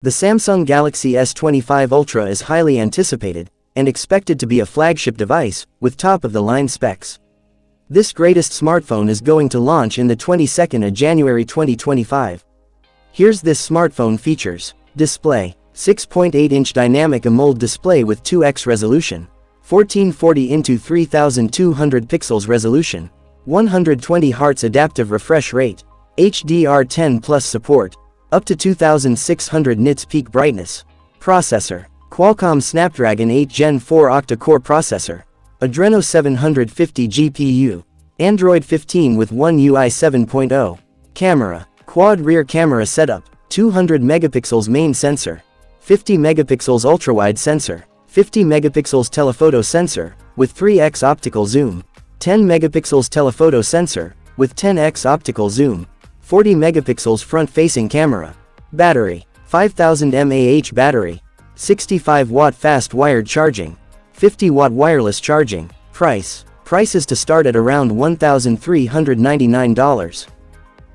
The Samsung Galaxy S25 Ultra is highly anticipated and expected to be a flagship device with top-of-the-line specs. This greatest smartphone is going to launch in the 22nd of January 2025. Here's this smartphone features. Display: 6.8-inch dynamic AMOLED display with 2x resolution, 1440 x 3200 pixels resolution, 120 Hz adaptive refresh rate, HDR10 Plus support, up to 2600 nits peak brightness. Processor: Qualcomm Snapdragon 8 Gen 4 octa-core processor, Adreno 750 GPU, Android 15 with One UI 7.0. Camera: quad rear camera setup, 200 megapixels main sensor, 50 megapixels ultrawide sensor, 50 megapixels telephoto sensor with 3x optical zoom, 10 megapixels telephoto sensor with 10x optical zoom, 40 megapixels front-facing camera. Battery: 5000 mAh battery, 65 watt fast wired charging, 50 watt wireless charging. Prices to start at around $1,399.